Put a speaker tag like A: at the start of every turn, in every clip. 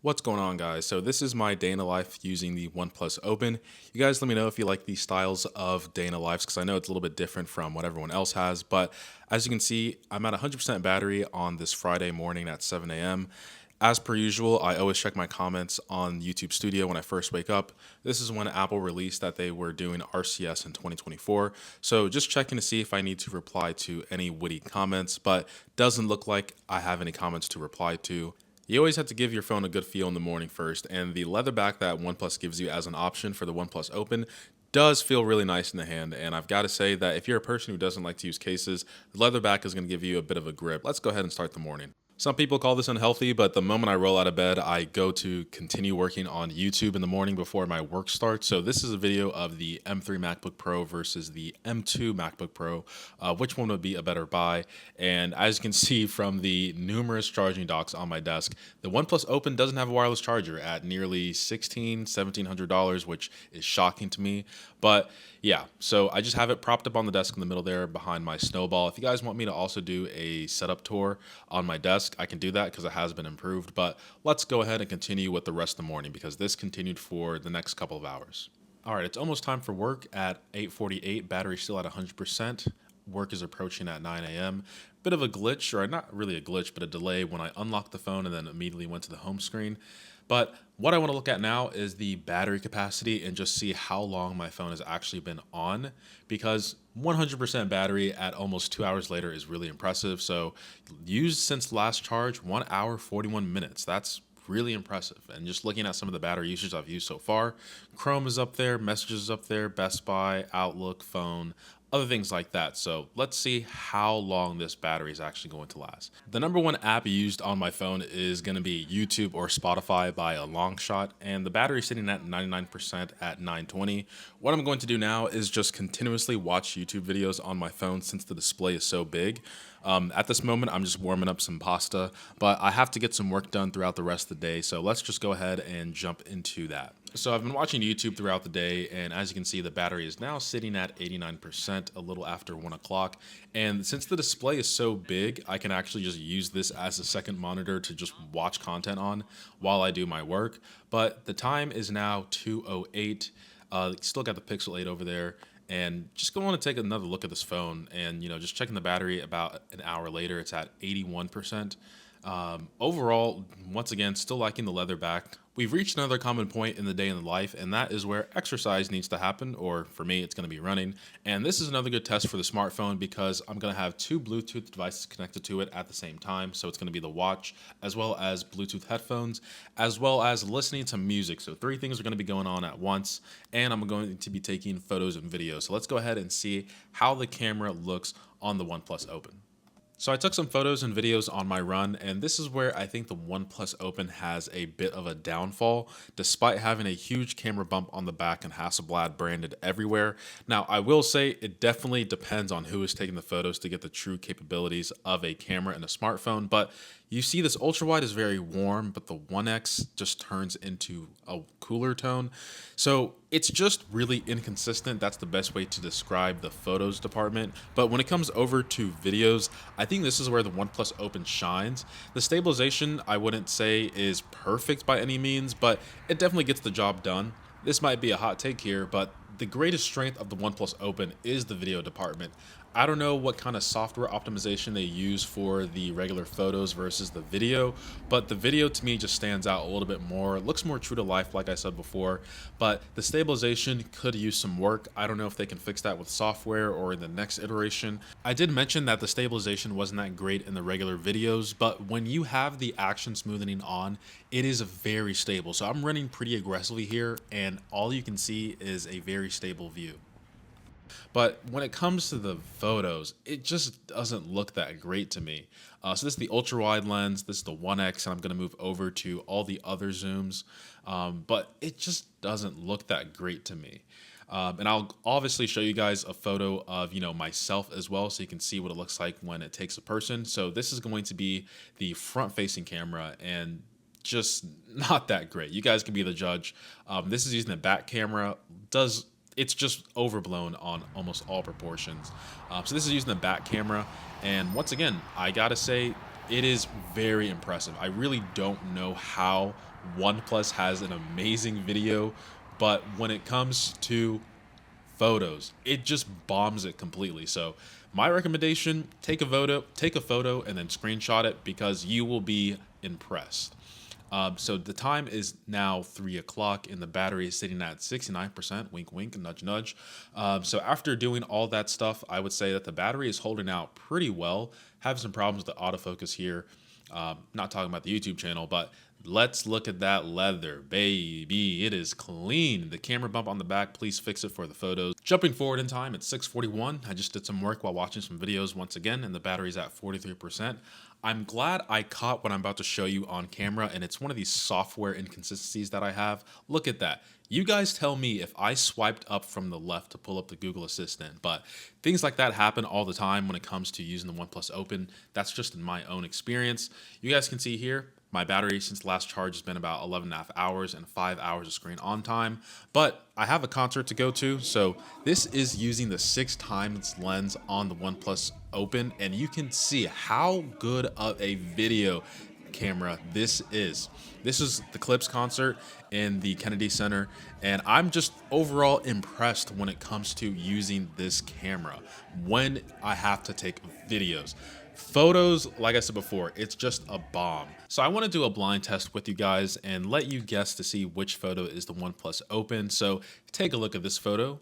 A: What's going on, guys? So this is my day in the life using the OnePlus Open. You guys let me know if you like these styles of day in the lives because I know it's a little bit different from what everyone else has. But as you can see, I'm at 100% battery on this Friday morning at 7 a.m. As per usual, I always check my comments on YouTube Studio when I first wake up. This is when Apple released that they were doing RCS in 2024. So just checking to see if I need to reply to any witty comments, but doesn't look like I have any comments to reply to. You always have to give your phone a good feel in the morning first, and the leather back that OnePlus gives you as an option for the OnePlus Open does feel really nice in the hand. And I've got to say that if you're a person who doesn't like to use cases, the leather back is going to give you a bit of a grip. Let's go ahead and start the morning. Some people call this unhealthy, but the moment I roll out of bed, I go to continue working on YouTube in the morning before my work starts. So this is a video of the M3 MacBook Pro versus the M2 MacBook Pro. Which one would be a better buy? And as you can see from the numerous charging docks on my desk, the OnePlus Open doesn't have a wireless charger at nearly $1,700, which is shocking to me. But yeah, so I just have it propped up on the desk in the middle there behind my Snowball. If you guys want me to also do a setup tour on my desk, I can do that because it has been improved. But let's go ahead and continue with the rest of the morning because this continued for the next couple of hours. All right, it's almost time for work at 8:48. Battery still at 100%. Work is approaching at 9 a.m. Bit of a glitch, or not really a glitch, but a delay when I unlocked the phone and then immediately went to the home screen. But what I want to look at now is the battery capacity and just see how long my phone has actually been on, because 100% battery at almost 2 hours later is really impressive. So used since last charge, 1 hour, 41 minutes. That's really impressive. And just looking at some of the battery usage I've used so far, Chrome is up there, Messages is up there, Best Buy, Outlook, phone, other things like that. So let's see how long this battery is actually going to last. The number one app used on my phone is going to be YouTube or Spotify by a long shot, and the battery is sitting at 99% at 920. What I'm going to do now is just continuously watch YouTube videos on my phone since the display is so big. At this moment, I'm just warming up some pasta, but I have to get some work done throughout the rest of the day. So let's just go ahead and jump into that. So I've been watching YouTube throughout the day, and as you can see, the battery is now sitting at 89%, a little after 1 o'clock. And since the display is so big, I can actually just use this as a second monitor to just watch content on while I do my work. But the time is now 2:08. Still got the Pixel 8 over there. And just going to take another look at this phone, and just checking the battery about an hour later, it's at 81%. Overall, once again, still liking the leather back. We've reached another common point in the day in the life, and that is where exercise needs to happen, or for me, it's going to be running. And this is another good test for the smartphone because I'm going to have two Bluetooth devices connected to it at the same time. So it's going to be the watch, as well as Bluetooth headphones, as well as listening to music. So three things are going to be going on at once, and I'm going to be taking photos and videos. So let's go ahead and see how the camera looks on the OnePlus Open. So I took some photos and videos on my run, and this is where I think the OnePlus Open has a bit of a downfall, despite having a huge camera bump on the back and Hasselblad branded everywhere. Now, I will say it definitely depends on who is taking the photos to get the true capabilities of a camera and a smartphone, but you see this ultra wide is very warm, but the 1X just turns into a cooler tone. So it's just really inconsistent. That's the best way to describe the photos department. But when it comes over to videos, I think this is where the OnePlus Open shines. The stabilization, I wouldn't say is perfect by any means, but it definitely gets the job done. This might be a hot take here, but the greatest strength of the OnePlus Open is the video department. I don't know what kind of software optimization they use for the regular photos versus the video, but the video to me just stands out a little bit more. It looks more true to life, like I said before, but the stabilization could use some work. I don't know if they can fix that with software or in the next iteration. I did mention that the stabilization wasn't that great in the regular videos, but when you have the action smoothing on, it is very stable. So I'm running pretty aggressively here, and all you can see is a very stable view. But when it comes to the photos, it just doesn't look that great to me. So this is the ultra wide lens, this is the 1X, and I'm going to move over to all the other zooms. But it just doesn't look that great to me. And I'll obviously show you guys a photo of, myself as well, so you can see what it looks like when it takes a person. So this is going to be the front facing camera, and just not that great. You guys can be the judge. This is using the back camera. It's just overblown on almost all proportions. So this is using the back camera, and once again, I gotta say, It is very impressive. I really don't know how OnePlus has an amazing video, but when it comes to photos, it just bombs it completely. So my recommendation, take a photo and then screenshot it because you will be impressed. So the time is now 3 o'clock and the battery is sitting at 69%, wink, wink, nudge, nudge. So after doing all that stuff, I would say that the battery is holding out pretty well. Have some problems with the autofocus here. Not talking about the YouTube channel, but let's look at that leather, baby. It is clean. The camera bump on the back, please fix it for the photos. Jumping forward in time, it's 6:41. I just did some work while watching some videos once again, and the battery's at 43%. I'm glad I caught what I'm about to show you on camera, and it's one of these software inconsistencies that I have. Look at that. You guys tell me if I swiped up from the left to pull up the Google Assistant, but things like that happen all the time when it comes to using the OnePlus Open. That's just in my own experience. You guys can see here, my battery since the last charge has been about 11.5 hours and 5 hours of screen on time, but I have a concert to go to, so this is using the 6x lens on the OnePlus Open, and you can see how good of a video camera this is. This is the Clips concert in the Kennedy Center, and I'm just overall impressed when it comes to using this camera when I have to take videos. Photos, like I said before, it's just a bomb. So I want to do a blind test with you guys and let you guess to see which photo is the OnePlus Open. So take a look at this photo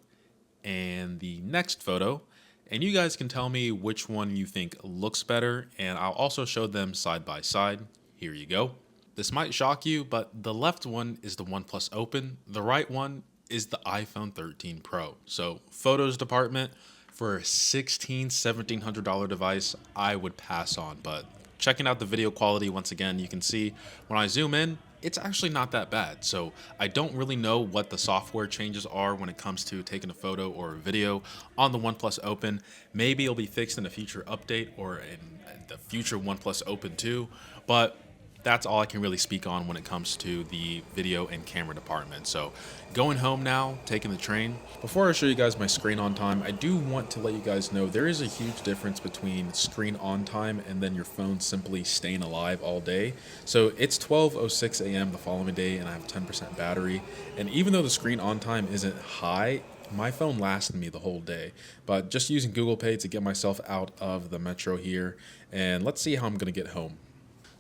A: and the next photo, and you guys can tell me which one you think looks better, and I'll also show them side by side. Here you go. This might shock you, but the left one is the OnePlus Open. The right one is the iPhone 13 Pro. So photos department, for a $1,700 device, I would pass on. But checking out the video quality, once again, you can see when I zoom in, it's actually not that bad. So I don't really know what the software changes are when it comes to taking a photo or a video on the OnePlus Open. Maybe it'll be fixed in a future update or in the future OnePlus Open 2, but that's all I can really speak on when it comes to the video and camera department. So going home now, taking the train. Before I show you guys my screen on time, I do want to let you guys know there is a huge difference between screen on time and then your phone simply staying alive all day. So it's 12:06 a.m. the following day and I have 10% battery. And even though the screen on time isn't high, my phone lasted me the whole day. But just using Google Pay to get myself out of the metro here, and let's see how I'm gonna get home.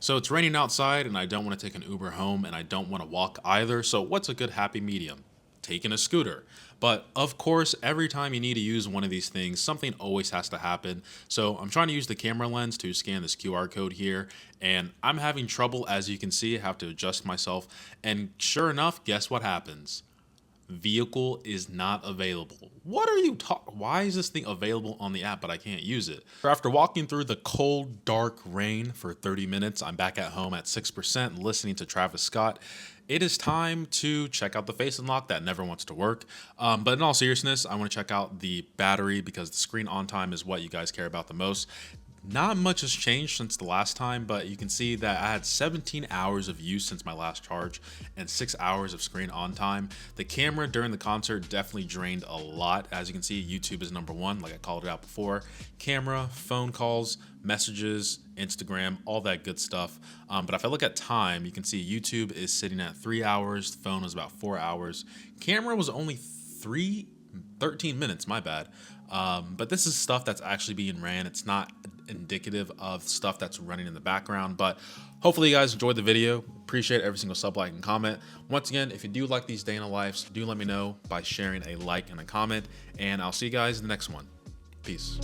A: So it's raining outside and I don't want to take an Uber home and I don't want to walk either. So what's a good happy medium? Taking a scooter. But of course, every time you need to use one of these things, something always has to happen. So I'm trying to use the camera lens to scan this QR code here, and I'm having trouble. As you can see, I have to adjust myself. And sure enough, guess what happens? Vehicle is not available. What are you talking? Why is this thing available on the app but I can't use it? After walking through the cold, dark rain for 30 minutes, I'm back at home at 6% listening to Travis Scott. It is time to check out the face unlock that never wants to work. But in all seriousness, I want to check out the battery because the screen on time is what you guys care about the most. Not much has changed since the last time, but you can see that I had 17 hours of use since my last charge and 6 hours of screen on time. The camera during the concert definitely drained a lot. As you can see, YouTube is #1, like I called it out before. Camera, phone calls, messages, Instagram, all that good stuff. But if I look at time, you can see YouTube is sitting at 3 hours. The phone was about 4 hours. Camera was only 13 minutes, my bad. But this is stuff that's actually being ran. It's not indicative of stuff that's running in the background, but hopefully you guys enjoyed the video. Appreciate every single sub, like, and comment. Once again, if you do like these day in the lives, do let me know by sharing a like and a comment, and I'll see you guys in the next one. Peace.